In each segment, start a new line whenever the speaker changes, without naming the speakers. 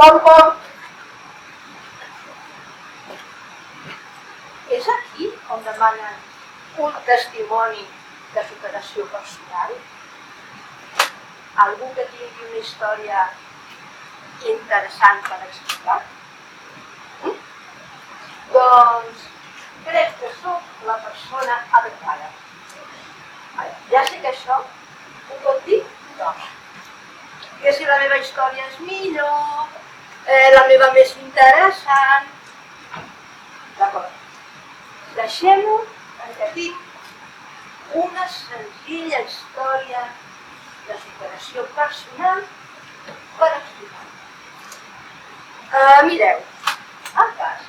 Pom, pom. És aquí on demanen un testimoni de superació personal? Algú que tingui una història interessant per explicar? Doncs crec que sóc la persona adequada. Ja sé que això ho pot dir tothom. Que si la meva història és millor, la meva més interessant... D'acord. Deixem-ho en que tinc una senzilla història de superació personal per explicar. Mireu, el cas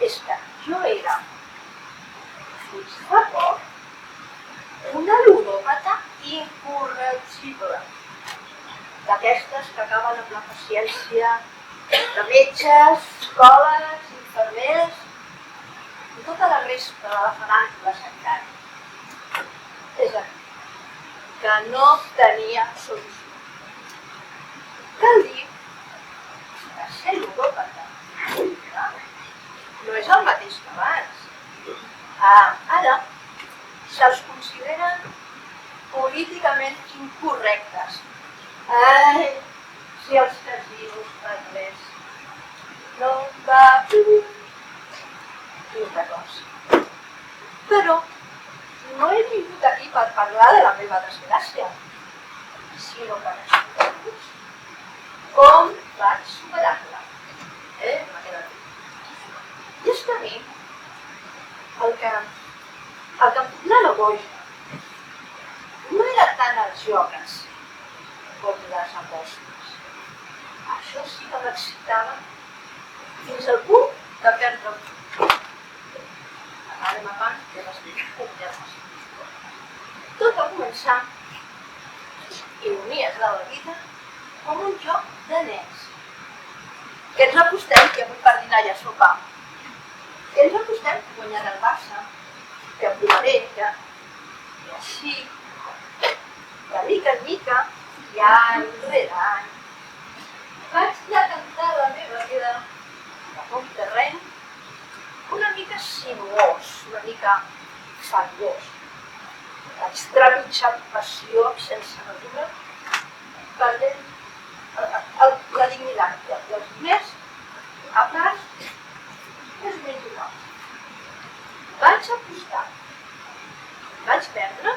és que jo era, fins fa poc, una ludòpata incorregible. D'aquestes que acaben amb la paciència de metges, escoles, infermers i tota la resta de la faràndula sanitària. És a dir, que no tenia solució. Cal dir que ser ludòpata no és el mateix que abans. Ara se'ls consideren políticament incorrectes. Si els casinos fan res, no va una cosa. Però no he vingut aquí per parlar de la meva desgràcia, sinó per explicar-vos com vaig superar-la. I és que a mi, el que em posava boja no era tant els jocs com les apostes. Això sí que m'excitava fins al punt de perdre el punt. Ara m'abans que m'explicar. Tot va començar, ironies de la vida, com un joc de nens. Que ens apostem que avui per dinar i a sopar. Que ens apostem que guanyarà el Barça, que aprovaré, i així, de mica en mica, i any rere any, vaig decantar la meva vida cap a un terreny una mica sinuós, una mica fangós. Vaig trepitjar amb passió sense mesura, perdent la dignitat dels diners a plats més o menys iguals. Vaig apostar, vaig perdre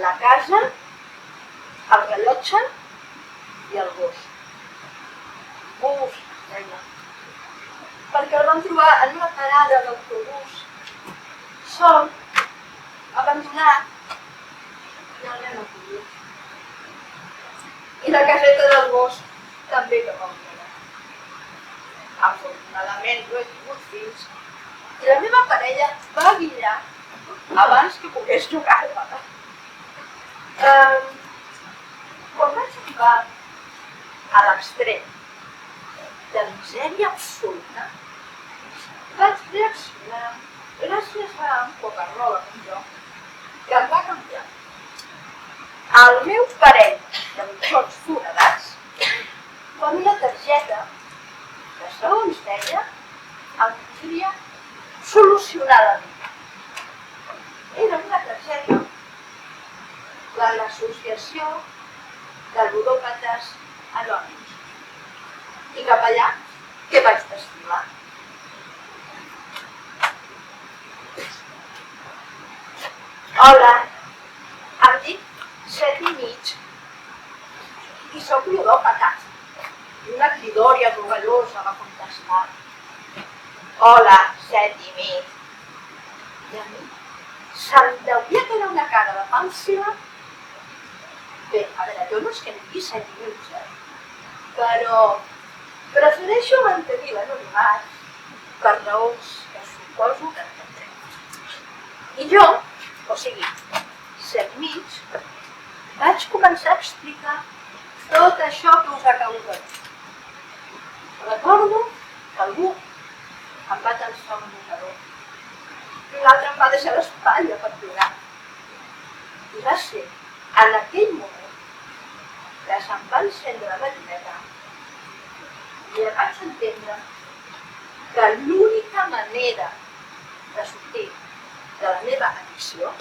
la casa, el rellotge i el gos. Buf, deia. Perquè el vam trobar en una parada d'autobús, sol, abandonat, i el vam acollir. I la caseta del gos també que vam trobar. Afortunadament no he tingut fills i la meva parella va guillar abans que pogués jugar-la. Quan vaig arribar a l'extrem de misèria absoluta, vaig reaccionar gràcies a un Coca-Cola com jo, que em va canviar. El meu parell de mitjons foradats per una targeta que, segons deia, em podria solucionar la vida. Era una targeta de l'Associació de Ludòpates Anònims. I cap allà, què vaig desfilar? Hola, em dic 7,5 i soc ludòpata. I una cridòria orgullosa va contestar. Hola, 7,5. I a mi se'm devia quedar una cara de pàlsila. Bé, a veure, jo no és que em digui 7,5, però prefereixo mantenir l'anonimat per raons que suposo que entendré. I jo, o sigui, 7,5, vaig començar a explicar tot això que us acabo de dir. Recordo que algú em va tensar un mocador i l'altre em va deixar l'espatlla per plorar. I va ser en aquell moment que se'm va encendre la llumeta I vaig entendre que l'única manera de sortir de la meva addicció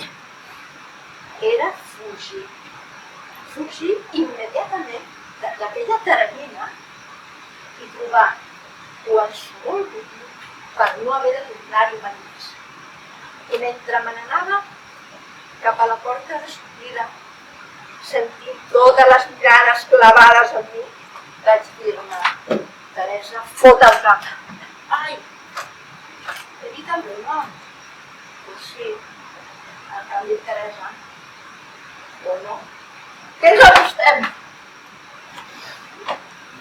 era fugir. Fugir immediatament d'aquella teranyina i trobar qualsevol motiu per no haver de tornar-hi mai més. I mentre me n'anava cap a la porta de sortida, sentint totes les mirades clavades en mi, vaig dir-me: Teresa, fot el cap. Ai, he dit el meu nom. Pues sí, el que em dit Teresa. O no. Què ens acostem?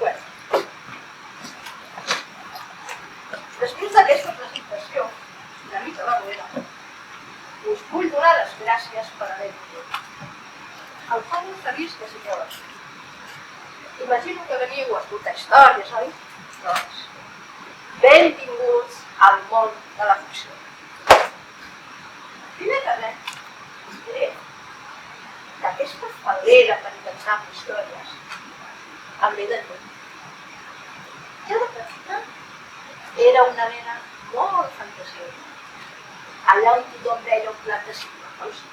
Bueno. Després d'aquesta presentació, una mica barroera, us vull donar les gràcies per haver vingut. El fa molt feliç que sigueu aquí. Imagino que veniu a escoltar històries, oi? Doncs, benvinguts al món de la ficció. Primer que res, us diré que aquesta fal·lera per inventar històries em ve de lluny. Jo de petita era una nena molt fantasiosa. Allà on tothom veia un plat de cigrons,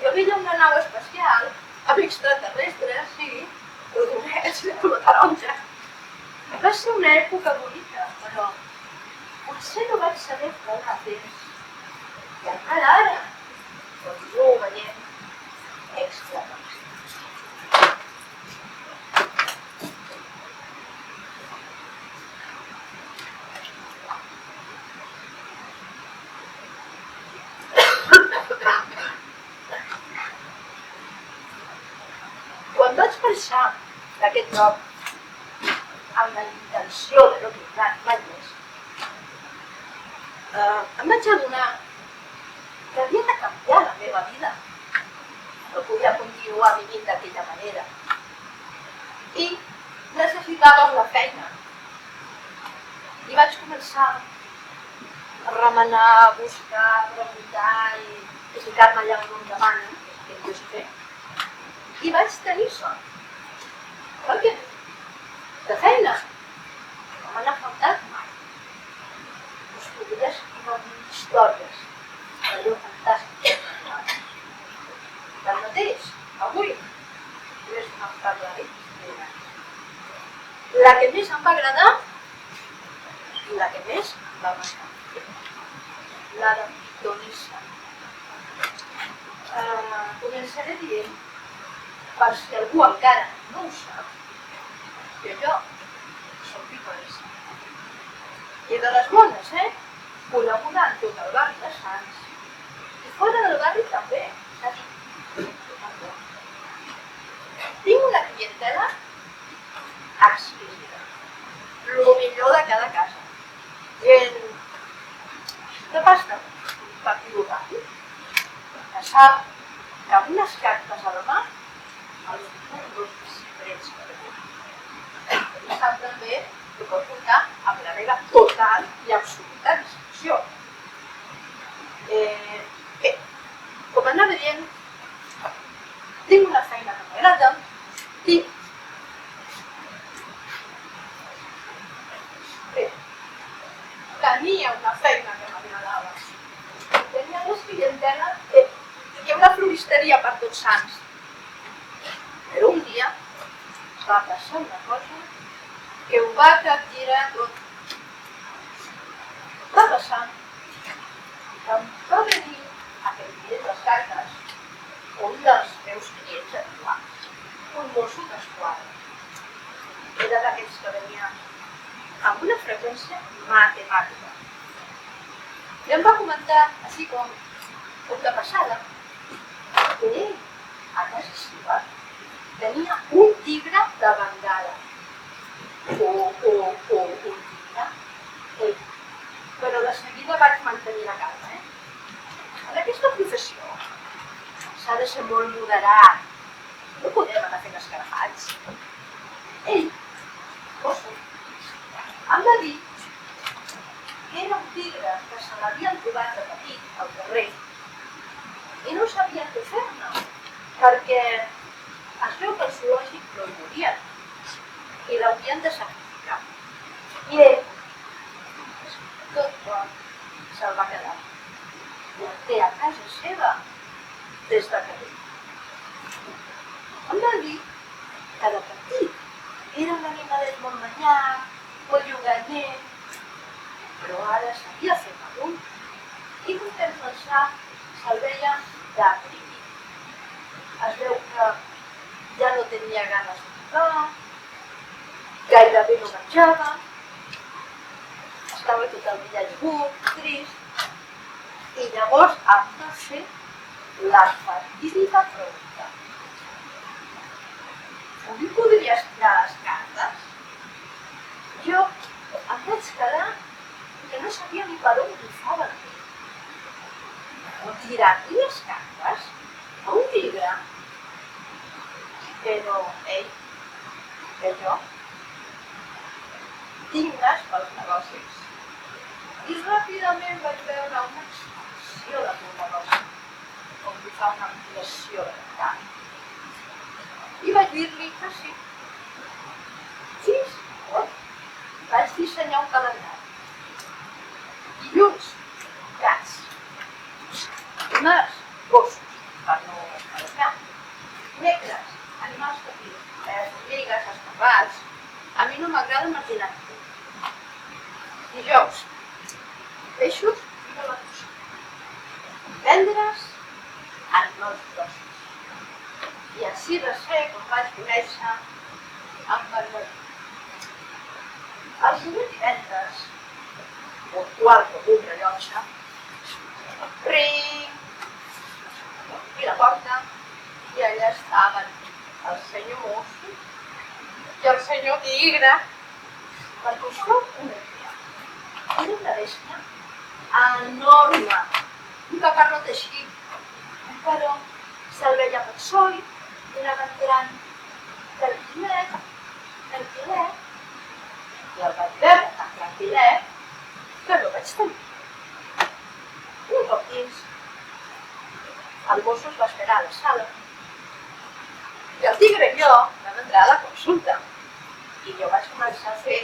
jo veia una nau espacial amb extraterrestres, sí, rodonets de color taronja. Va ser una època bonica, però potser no vaig saber frenar a temps. I encara ara, continuo veient extraterrestres. Quan vaig pensar d'aquest lloc amb la intenció de no tornar mai més, em vaig adonar que havia de canviar la meva vida. No podia continuar vivint d'aquella manera. I necessitava una feina. I vaig començar a remenar, a buscar, a preguntar i ficar-me allà on em demanen, que és el que jo sé fer. I vaig tenir sort. Per què? De feina no me n'ha faltat mai. Us podria escriure històries d'allò fantàstic. Tanmateix, avui us en parlaré d'una. La que més em va agradar i la que més em va marcar. La de Pitonissa. Començaré dient, per si algú encara no ho sap, que jo soc pitonissa. I de les bones, coneguda en tot el barri de Sants. I fora del barri també, s'ha dit. Tinc una clientela exquisida. Lo millor de cada casa. Gent de pasta, per dir-ho ràpid, que sap que amb unes cartes a la mà els puc dos secrets per a mi. I sap també que pot comptar amb la meva total i absoluta discreció. Bé, com anava dient, tinc una feina que m'agrada i tenia una feina que m'agradava. Tenia dos clienteles i una floristeria per Tots Sants. Però un dia va passar una cosa que ho va capgirar tot. Va passar que em va venir a que em diré les cartes un dels meus clients habituals, un mosso d'esquadra. Era d'aquells que venia amb una freqüència matemàtica. I em va comentar, així com de passada, que ell, a casa seva, tenia un tigre de Bengala. Un tigre. Però de seguida vaig mantenir la calma. En aquesta professió s'ha de ser molt moderat. No podem anar fent escarafats. Ell, oso, em va dir que era un tigre que se l'havien trobat de petit al carrer i no sabien què fer-ne, perquè es veu que el zoològic no el volien i l'haurien de sacrificar. Em va dir que de petit era un animalet molt manyac, molt lloganer, però ara s'havia fet adult i un temps ençà se'l veia deprimit. Es veu que ja no tenia ganes de jugar, gairebé no menjava, estava tot el dia llegut, trist, i llavors em va fer la fatídica pregunta. Avui podries tirar les cartes? Jo em vaig quedar que no sabia ni per on bufaven. O tirar-li les cartes a un tigre? Però ell, que jo, tinc nas pels negocis. I ràpidament vaig veure una expressió de meu negoci, com li fa una ampliació de mercat. I vaig dir-li que sí. Fins vaig dissenyar un calendari. Dilluns, gats. Dimarts, gossos, per no aparcar. Dimecres, animals petits, formigues, escarrats. A mi no m'agrada marginar ningú. Dijous, peixos i pelatons. Divendres, animals grossos. I així de ser, com vaig conèixer en Margarita. El primer divendres, un quart o un rellotge, ring, i la porta, i allà estaven el senyor Mosso i el senyor Tigre. Perquè us feu una idea. Era una bèstia enorme, un caparrot així, però se'l veia pexoi, era gran, tranquil·let, i el vaig veure tan tranquil·let que no vaig tenir. Un cop dins, el mosso es va esperar a la sala i el tigre i jo vam entrar a la consulta i jo vaig començar a fer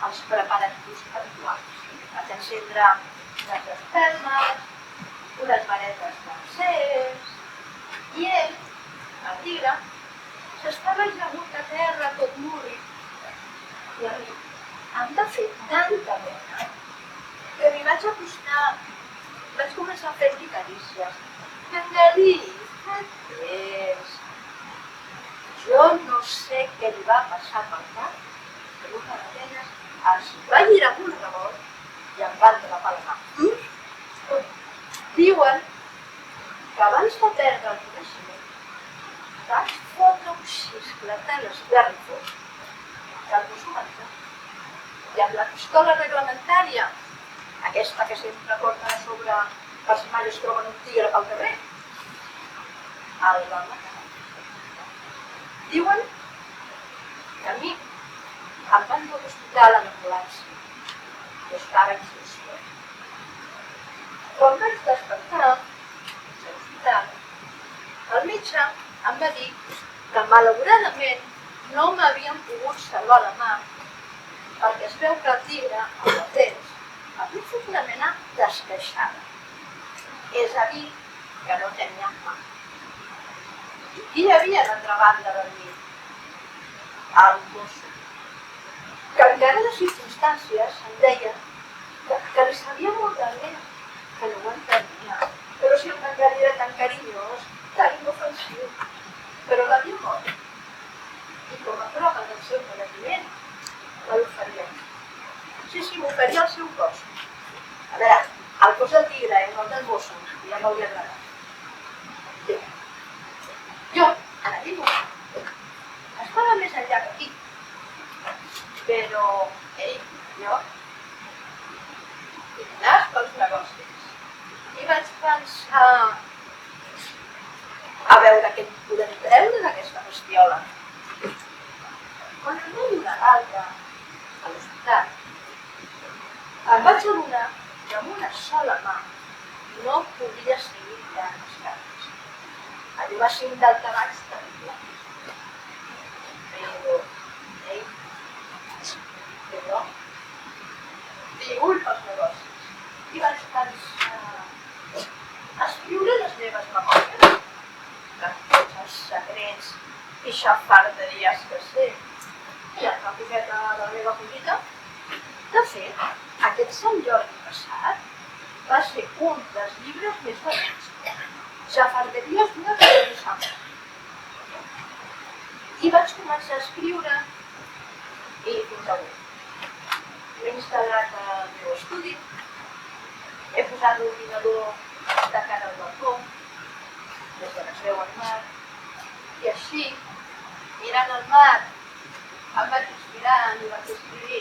els preparatius habituals. Vaig encendre unes espelmes, unes varetes d'accés i ell, el tigre, s'estava ajagut a terra tot murri i a mi em va fer tanta pena que m'hi vaig acostar, vaig començar a fer-li carícies. Cangalí, què és? Jo no sé què li va passar pel cap, però una d'elles es va girar amb un rebot i em va atrapar la mà. Diuen que abans de perdre el coneixement vaig fotre un xiscletar esgarrifós que el mosso va entrar. I amb la pistola reglamentària, aquesta que sempre porta a sobre per si mai es troben un tigre pel carrer, el van matar. Diuen que a mi em van dur a l'hospital en ambulància. Jo estava en exhausció. Quan vaig despertar, a l'hospital, el metge em va dir que malauradament no m'havien pogut salvar la mà perquè es veu que el tigre, amb el temps, havia fet una mena d'esqueixada. És a dir, que no tenia mà. I qui hi havia a l'altra banda del llit? El mosso. Que encara de circumstàncies em deia que li sabia molt de greu, que no ho entenia. Però si el Cangalí era tan carinyós, tan inofensiu, però l'havia mort. I com a prova del seu coneixement, me l'oferia. Sí, m'oferia el seu cos. A veure, el cos del tigre i no el del mosso, ja m'hauria agradat. Sí. Jo, en aquell moment, estava més enllà que aquí, però ell, jo, tinc nas pels negocis. I vaig pensar a veure què podem treure d'aquesta bestiola. Quan em vaig donar l'alta a l'hospital, em vaig adonar que amb una sola mà no podia seguir tirant les cartes. Allò va ser un daltabaix terrible. Però ell, que jo, tinc ull pels negocis i vaig pensar escriure les meves memòries, que tots els secrets i xafarderies que sé. I una coseta de la meva cosita. De fet, aquest Sant Jordi passat va ser un dels llibres més venents. Xafarderies d'una televisió. I vaig començar a escriure i fins avui. M'he instal·lat al meu estudi, he posat l'ordinador de cara al balcó, des de es veu el mar, i així, mirant el mar, em vaig inspirant i vaig escriure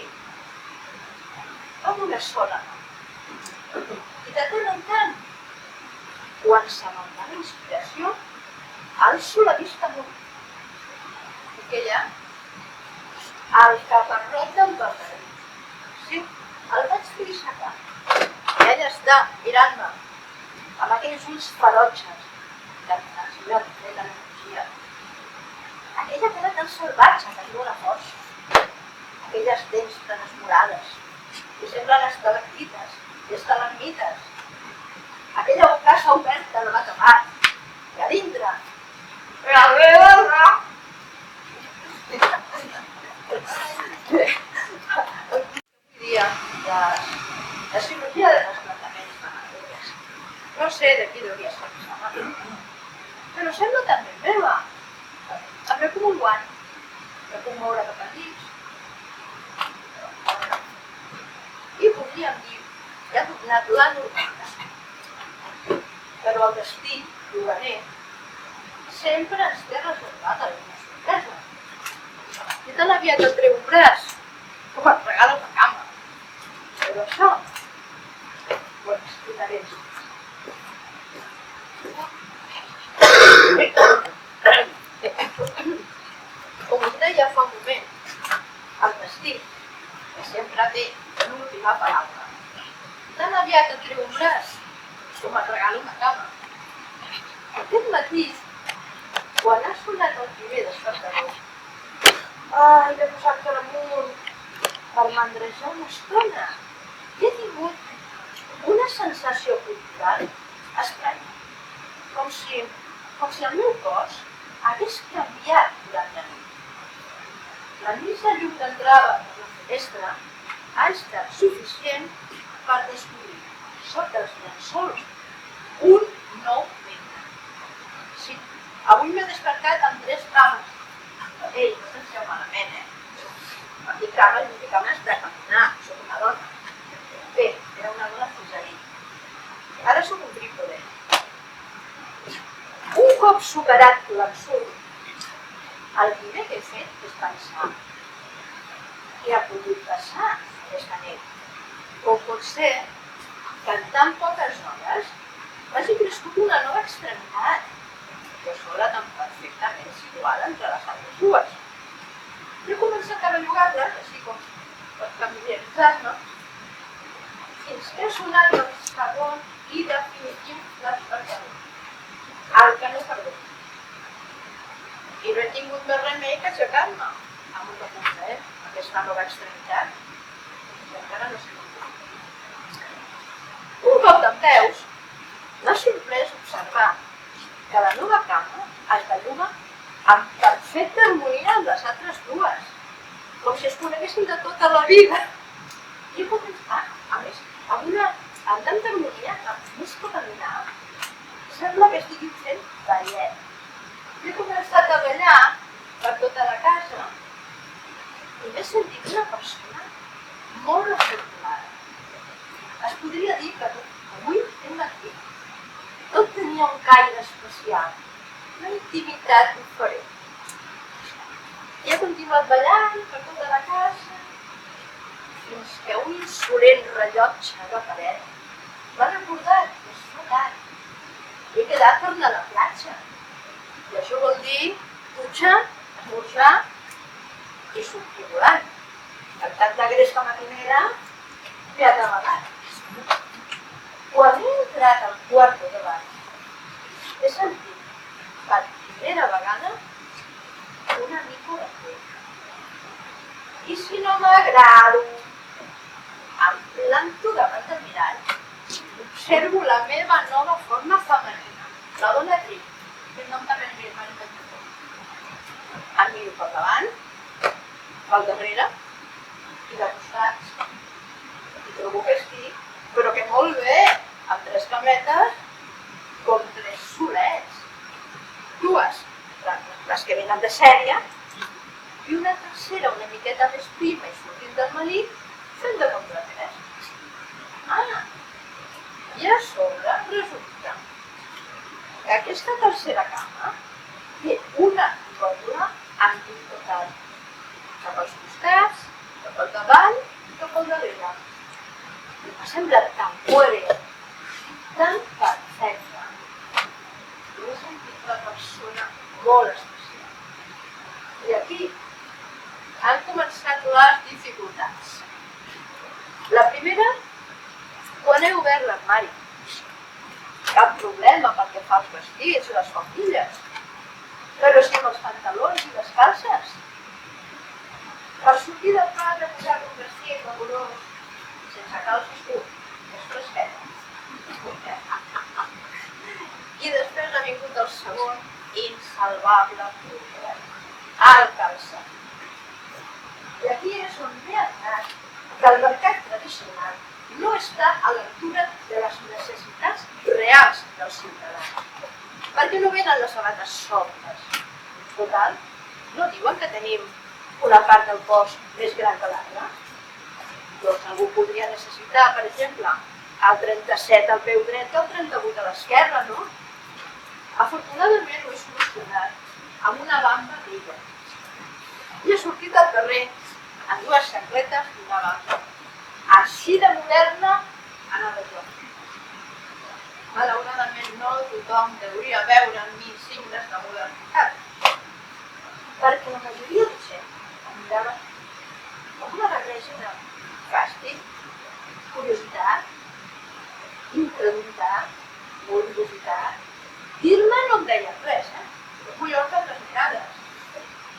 amb una sola mà. I de tant en tant, quan se me'n va la inspiració, alço la vista amunt. I què hi ha? El caparrot del Bernadí. Sí, el vaig fer aixecar. I allà està, mirant-me, amb aquells ulls ferotges, que ens ve l'energia. Aquella cara tan salvatge que diu la força. Aquelles dents tan esmorades, que semblen estalactites i estalagmites. Aquella bocassa oberta de l'acabat, i a dintre, la meva ra. La cirurgia de trasplantaments mammàtics. No sé de qui hauria ser pensada, però sembla també meva. Em ve com un guant, me puc moure cap endins. I podríem dir que ha tornat la normalitat. Però el destí, juganer, sempre ens té reservat alguna sorpresa. I tan aviat et treu un braç, com et regala una cama. Però això ho explicaré. Com us deia fa un moment, el destí, que sempre té l'última paraula. Tan aviat et treu un braç, com et regala una cama. Aquest matí, quan ha sonat el primer despertador, he posat amunt per mandrejar una estona i he tingut una sensació corporal estranya, com si el meu cos hagués canviat durant la nit. La missa llum que entrava per la finestra ha estat suficient per descobrir sota els llençols un nou membre. Sí, avui m'he despertat amb 3 cames. Ei, no penseu malament, Em dic cames, no dic cames de caminar, soc una dona. Bé, era una dona fins ahir. Ara soc un trípode. Un cop superat l'absurd, el primer que he fet és pensar què ha pogut passar aquesta nit. Com pot ser que en tan poques hores m'hagi crescut una nova extremitat, que sola tan perfectament situada entre les altres dues. I he començat a bellugar-les, així com per familiaritzar-me, fins que ha sonat el segon i definitiu despertador. El que no perdó. I no he tingut més remei que aixecar-me. Amb molta punta, aquesta nova extremitat. I encara no sé com. Un cop dempeus, m'ha sorprès observar que la nova cama es belluma amb perfecta harmonia amb les altres dues, com si es coneguessin de tota la vida. I he començat, a més, amb tanta harmonia que més que caminar, sembla que estiguin fent ballet. He començat a ballar per tota la casa i m'he sentit una persona molt afortunada. Es podria dir que avui hem aquí. Tot tenia un caire especial, una intimitat diferent. I he continuat ballant per tota la casa fins que un insolent rellotge de paret m'ha recordat que és fa tard. He quedat per anar a la platja. I això vol dir dutxar, esmorzar i sortir volant. Per tant de gresca matinera m'he atabalat. Quan he entrat al quarto de bany, he sentit per primera vegada una mica de por. I si no m'agrado, em planto davant del mirall, observo la meva nova forma femenina, la dona Tri, que nom també és em miro pel davant, pel darrere i de costats. I trobo que estic, però que molt bé, amb 3 cametes com 3 solets. 2, les que venen de sèrie, i una tercera una miqueta més prima i sortint del melic, fent de contra 3. I a sobre resulta que aquesta tercera cama té una còdula amb un total cap als costats, cap al davant i cap al darrere. I m'ha semblat tan coherent, tan perfecte. I m'he sentit una persona molt especial. I aquí han començat les dificultats. La primera, quan he obert l'armari. Cap problema pel que fa als vestits i les faldilles. Però sí amb els pantalons i les calces. Per sortir del plat he posat un vestit vaporós, sense calces curts, que és fresquet. I després ha vingut el segon insalvable problema, el calçat. I aquí és on m'he adonat que el mercat tradicional no està a l'altura de les necessitats reals del ciutadà. Perquè no venen les sabates sobres. Total, no diuen que tenim una part del cos més gran que l'altra? Doncs algú podria necessitar, per exemple, el 37 al peu dret i el 38 a l'esquerra, no? Afortunadament ho he solucionat amb una bamba d'ella. I he sortit al carrer amb 2 xancletes i una bamba. Així de moderna anava jo. Malauradament no tothom deuria veure en mi signes de modernitat, perquè la majoria de gent em mirava com una barreja de fàstic, curiositat, incredulitat, morositat. Dir-me no em deien res, però collons altres mirades.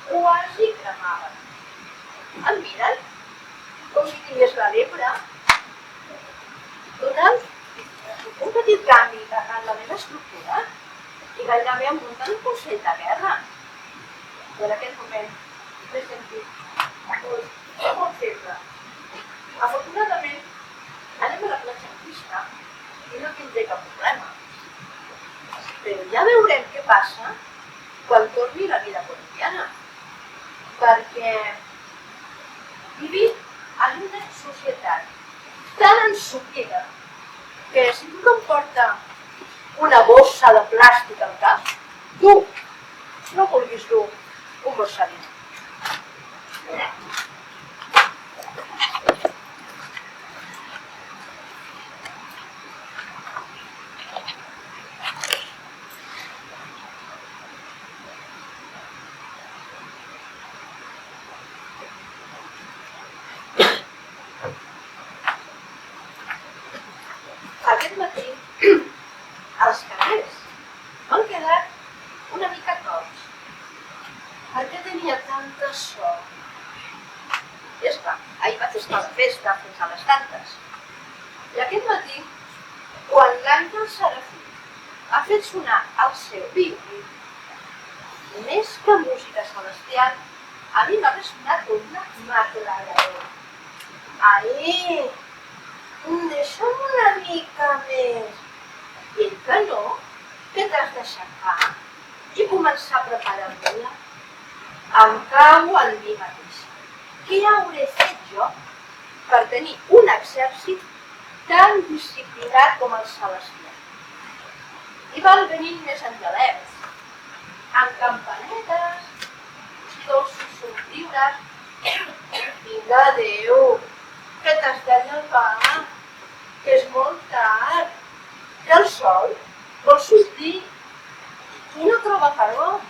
Quasi cremaven. Em miren com si tingués la lepra. Total, un petit canvi en la meva estructura i gairebé em munten un consell de guerra. I en aquest moment m'he sentit molt feble. Afortunadament, anem a la platja nudista i no tindré cap problema. Però ja veurem què passa quan torni la vida quotidiana. Perquè vivim en una societat tan ensupida que si tu em porta una bossa de plàstic al cap, tu no vulguis dur un borsadís. Aquest matí, els carrers m'han quedat una mica cops. Per què tenia tanta sort? I esclar, ahir vaig estar a la festa fins a les tantes. I aquest matí, quan l'Àngel Serafí ha fet sonar el seu violí, més que música celestial, a mi m'ha ressonat una maclaradora. Ai! Deixa'm una mica més. I ell que no, que t'has d'aixecar i començar a preparar-me-la. Em cau en mi mateix. Què hauré fet jo per tenir un exèrcit tan disciplinat com el celestià? I van venint més angelets, amb campanetes, dolços somriures. Vinga, Déu, que t'has de llevar, que és molt tard, que el sol vol sortir i no troba calor.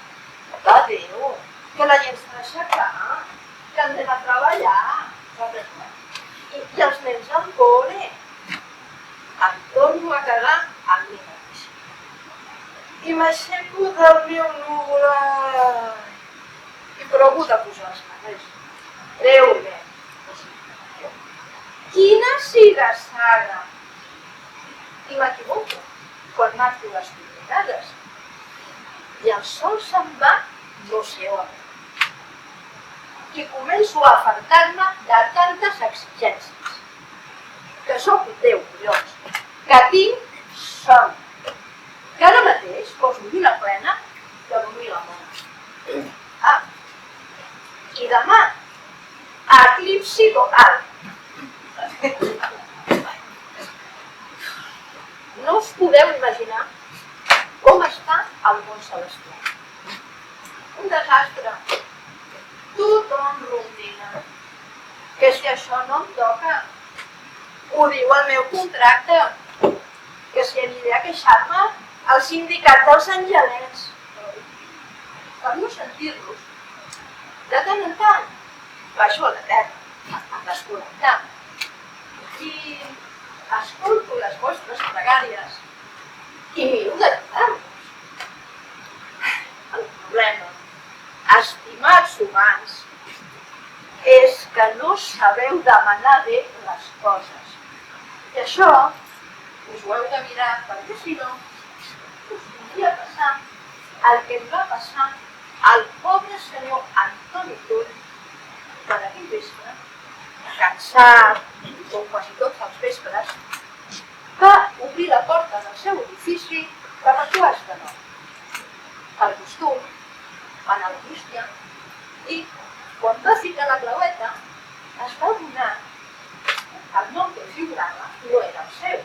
Va, Déu, que la gent s'ha d'aixecar, que anem a treballar. I els nens al cole. Em torno a cagar amb mi mateix. I m'aixeco del meu núvol i provo de posar els carrers. Breument. Quina siga-saga! I m'equivoco quan marco les coordinades. I el sol se'n va no sé on. i començo a fartar-me de tantes exigències. Que sóc un Déu, collons, que tinc son, que ara mateix poso lluna plena de dormir la mona. Ah, i demà, eclipsi total. No us podeu imaginar com està el món celestial. Un desastre. Tothom rondina. Que si això no em toca, ho diu el meu contracte. Que si aniré a queixar-me al sindicat dels angelets. Per no sentir-los, de tant en tant, baixo a la terra, a desconnectar. I escolto les vostres pregàries i miro d'ajudar-vos. El problema, estimats humans, és que no sabeu demanar bé les coses. I això us ho heu de mirar, perquè si no, us podria passar el que em va passar al pobre senyor Antoni Tull per aquell vespre, cansat, com quasi tots els vespres, va obrir la porta del seu edifici per a quarts de 9. Per costum, va anar a la bústia i, quan va ficar la claueta, es va adonar que el nom que figurava no era el seu.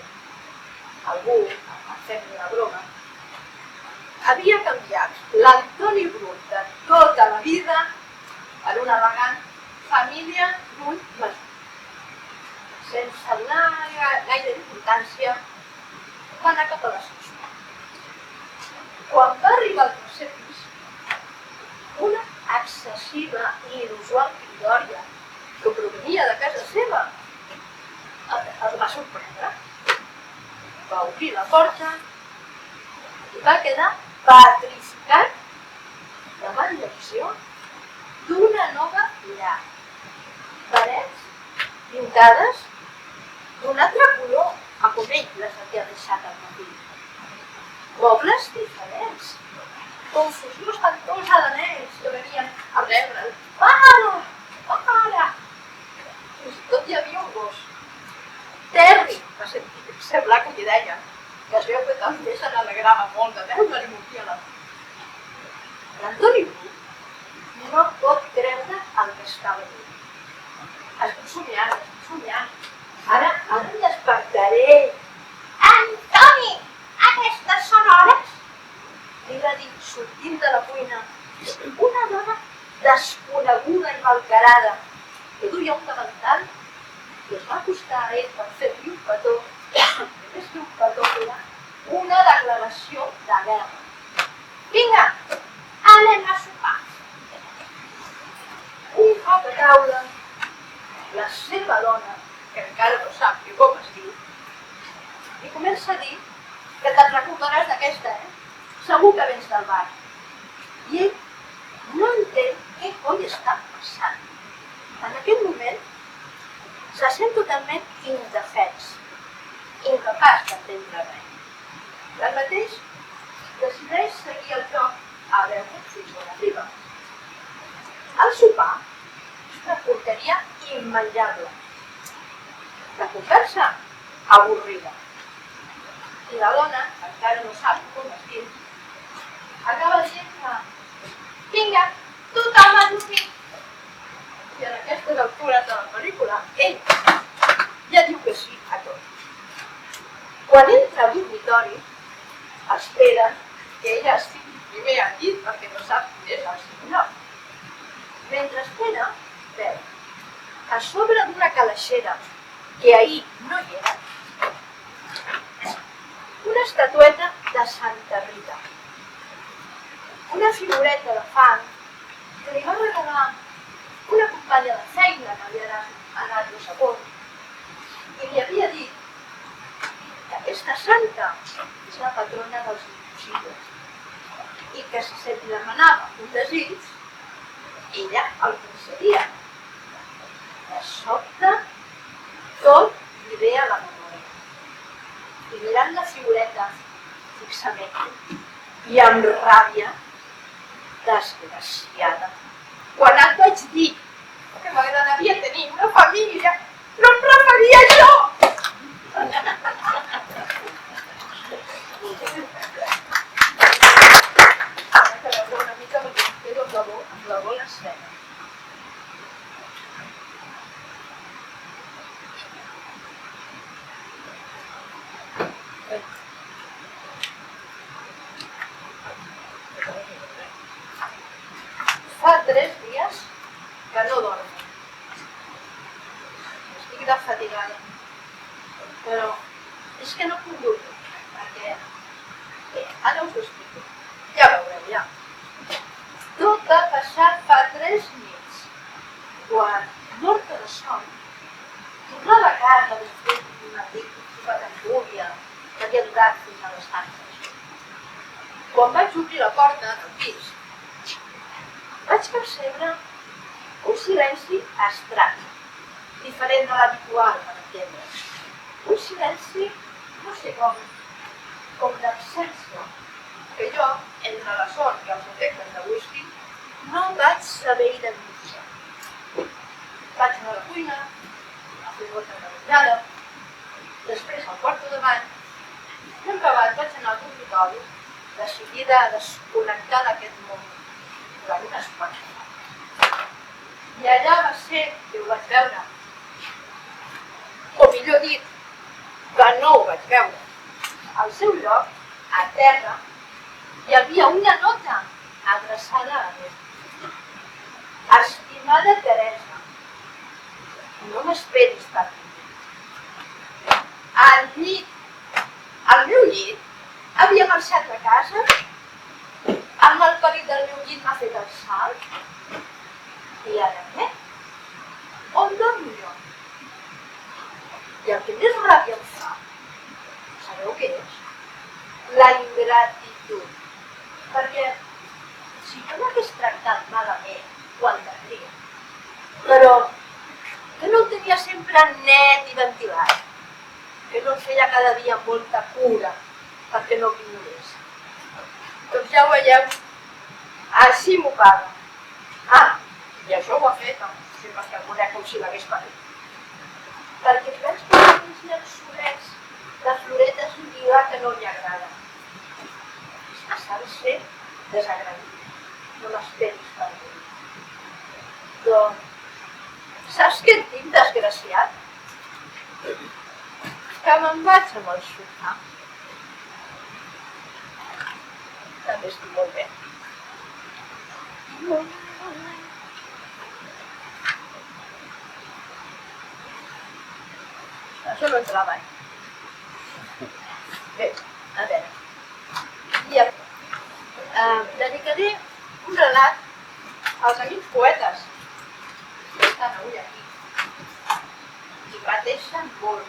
Algú, a fer-li una broma, havia canviat l'Antoni Brut de tota la vida per una elegant família Brull Masó. Sense donar gaire importància, va anar cap a l'ascensor. Quan va arribar al tercer pis, una excessiva i inusual cridòria que provenia de casa seva el va sorprendre. Va obrir la porta i va quedar petrificat davant l'acció d'una nova llar. Parets pintades d'un altre color a com ell les havia deixat al matí. Mobles diferents, confusió espantosa de nens que venien a rebre'l. Para! Para! Fins i tot hi havia un gos. Terri, va sentir, sembla que li deia, que es veu que també se n'alegrava molt de veure-li mortir a la mà. L'Antoni Bru no pot creure el que estava dient. Estic somiant. Ara em despertaré. Antoni, aquestes són hores? Li va dir, sortint de la cuina, una dona desconeguda i malcarada que duia un davantal i es va acostar a ell per fer-li un petó, més que un petó era una declaració de guerra. Vinga, anem a sopar. Un cop a taula, la seva dona, que encara no sap ni com es diu, li comença a dir que te'n recordaràs d'aquesta, Segur que vens del bar. I ell no entén què coi està passant. En aquell moment se sent totalment indefens, incapaç d'entendre res. Tanmateix, decideix seguir el joc a veure fins on arriba. El sopar és una porqueria immenjable. La conversa, avorrida. I la dona, encara no sap com es diu, acaba dient que vinga, tothom a dormir. I en aquestes altures de la pel·lícula, ell ja diu que sí a tot. Quan entra al dormitori, espera que ella estigui primer al llit perquè no sap quin és el seu lloc. Mentre espera, veu, a sobre d'una calaixera que ahir no hi era, una estatueta de Santa Rita, una figureta de fang que li va regalar una companya de feina que havia anat no sé on, i li havia dit que aquesta santa és la patrona dels impossibles i que si se li demanava un desig, ella el concedia. De sobte, tot li ve a la memòria. I mirant la figureta fixament i amb ràbia, desgraciada, quan et vaig dir m'agradaria tenir una família, però em preferia jo! Ara que veuré una mica perquè em quedo amb la bola esfera. Fa 3 dies que no dormo. Estic de fatigada. Però és que no puc dormir, perquè... ara us ho explico. Ja veureu, ja. Tot va passar fa 3 nits. Quan, morta de son, tornava a casa després d'una típica tertúlia que havia durat fins a les tantes. Quan vaig obrir la porta del pis, vaig percebre un silenci estrany, diferent de l'habitual, per entendre's. Un silenci, no sé com d'absència, que jo, entre la son i els efectes de whisky, no vaig saber identificar. Vaig anar a la cuina, a fer molta menjada, després al quarto de bany, i en acabat vaig anar al dormitori, decidida a desconnectar d'aquest món durant unes quantes. I allà va ser que ho vaig veure. O millor dit, que no ho vaig veure. Al seu lloc, a terra, hi havia una nota adreçada a mi. Estimada Teresa, no m'esperis per mi. Al meu llit, havia marxat a casa, el malparit del meu llit m'ha fet el salt, i ara què? On dormo jo? I el que més ràbia em fa, sabeu què és? La ingratitud. Perquè si jo m'hagués tractat malament, ho entendria. Però que no el tenia sempre net i ventilat, que no el feia cada dia amb molta cura perquè no ignorés. Doncs ja ho veieu, així m'ho paga. I això ho ha fet, no sé per què el conec com si l'hagués pagat. Perquè penso que aquells llençolets de floretes lila que no li agrada. És que s'ha de ser desagraït. No m'esperis per mi. Doncs, saps què et dic, desgraciat? Que me'n vaig amb el sofà. També estic molt bé. Això no entra mai. Bé, a veure. Dedicaré un relat als amics poetes que estan avui aquí i pateixen molt,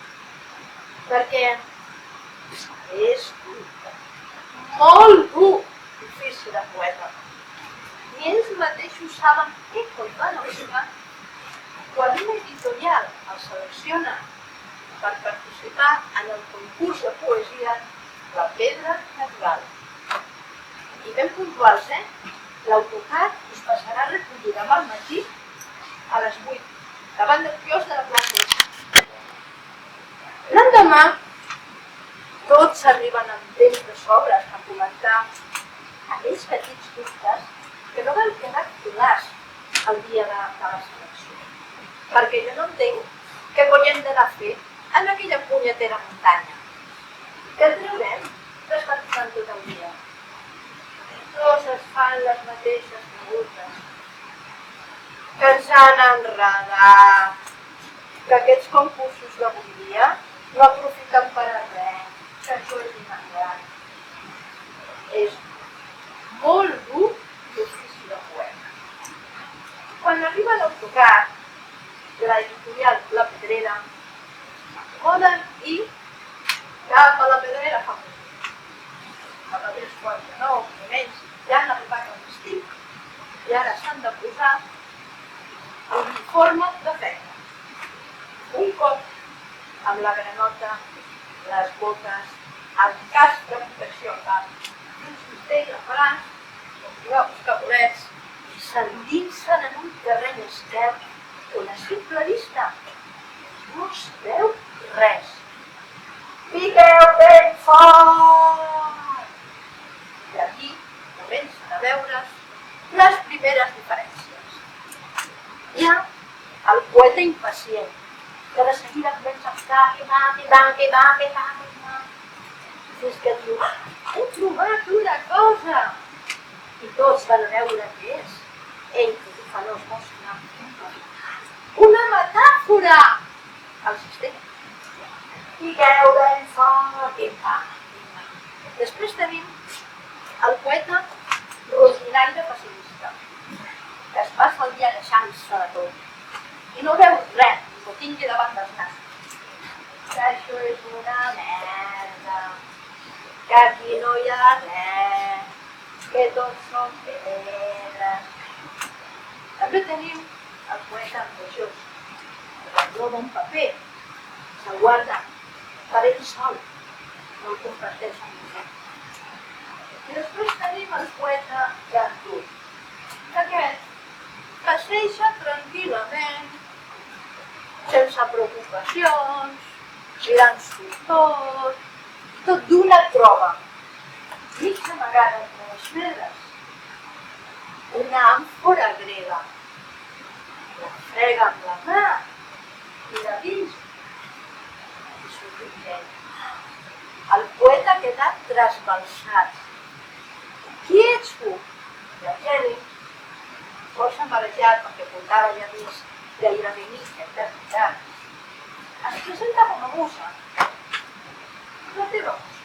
perquè és molt dur l'ofici de poeta. Ni ells mateixos saben què van a buscar quan un editorial els selecciona per participar en el concurs de poesia La Pedra Natural. I ben puntuals, l'autocar us passarà recollida al matí a les 8, davant del quiosc de la plaça. L'endemà, tots arriben amb temps de sobres per comentar aquells petits dubtes que no van quedar clars el dia de la selecció. Perquè jo no entenc què cony hem d'anar a fer en aquella punyetera muntanya. Què traurem descansant tot el dia? Tots es fan les mateixes preguntes. Que ens han enredat. Que aquests concursos d'avui dia no aprofiten per a res. Que això és inengrat. És molt dur l'ofici de poeta. Quan arriba l'autocar de l'editorial La Pedrera, poden ir cap a la Pedrera fa molt. Cap a 3:49, menys, ja han arribat a l'estiu i ara s'han de posar l'uniforme de feina. Un cop amb la granota, les botes, el casc de protecció al cap, un cistell de faràs, els bolets, s'endinsen en un terreny esquerp una simple vista. No es veu res. Piqueu ben fort! I aquí comencen a veure's les primeres diferències. Hi ha el poeta impacient, que de seguida comença a estar fins que diu, he trobat una cosa! I tots van a veure què és. Ell, Bufanós, mostra una metàfora al sistema. Piqueu ben fort, pim-pam. Després tenim el poeta rosinaire pessimista, que es passa el dia queixant-se de tot i no veu res, que ho tingui davant dels nassos. Que això és una merda, que aquí no hi ha res, que tots són pedres. També tenim el poeta ambiciós, que troba un paper, se'l guarda per ell sol, no el comparteix amb ningú. I després tenim el poeta Artur. Aquest passeja tranquil·lament, sense preocupacions, mirant-s'ho tot d'una troba, mig amagada entre les pedres, una àmfora grega. La frega amb la mà i la dins i sorprèn. El poeta ha quedat trasbalsat. Qui ets tu? La Jenny, força marejat perquè portava ja més gairebé mitja eternitat, es presenta com a musa. La teva musa.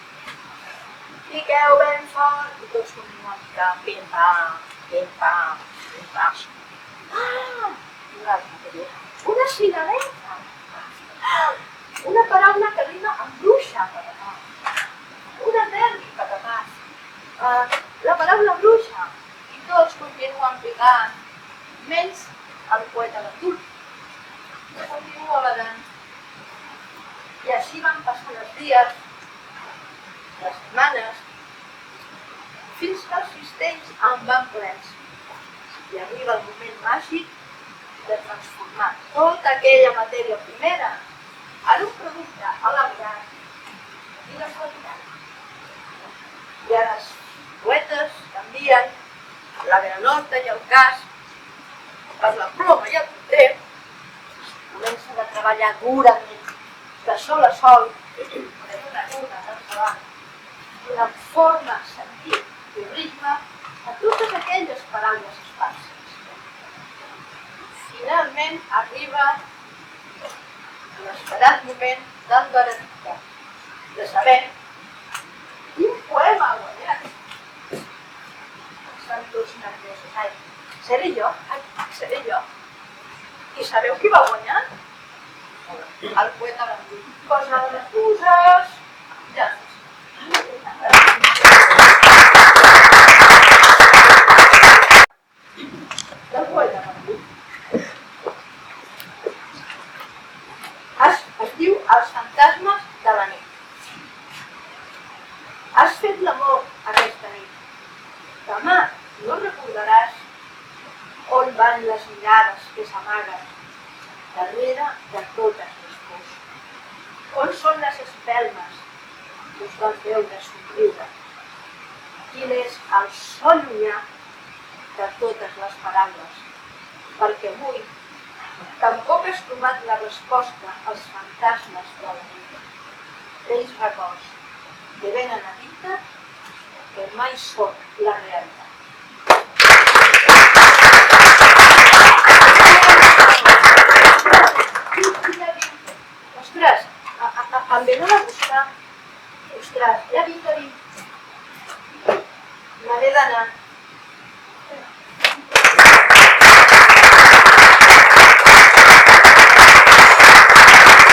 Piqueu ben fort i tots continuen picant, pim-pam, pim-pam, pim-pam. Ah! Una cigareta. Una paraula que rima amb bruixa, patatàs. Un adverbi, patatàs. La paraula bruixa. I tots continuen picant, menys el poeta Artur. Continua badant. I així van passar els dies, les setmanes, fins que els cistells en van plens. I arriba el moment màgic de transformar tota aquella matèria primera en un producte elaborat i de qualitat. I ara els poetes canvien la granota i el cas per la ploma i el paper, comencen a treballar durament, de sol a sol, donant forma, sentit i ritme a totes aquelles paraules esparses. Finalment arriba l'esperat moment del veredicte, de saber quin poema ha guanyat. Estan tots nerviosos. Ai, seré jo? Seré jo? I sabeu qui va guanyar? El poeta Artur. Posa les excuses. Ja. Del poeta Artur. Es diu Els fantasmes de la nit. Has fet l'amor aquesta nit. Demà no recordaràs on van les mirades que s'amaguen darrere de totes les pors. On són les espelmes que us van veure somriure? Quin és el so llunyà de totes les paraules? Perquè avui tampoc has trobat la resposta als fantasmes de la nit. Vells records que venen a dita que mai són la realitat. Ostres, em venen a buscar. Ostres, ja vinc. Me n'he d'anar.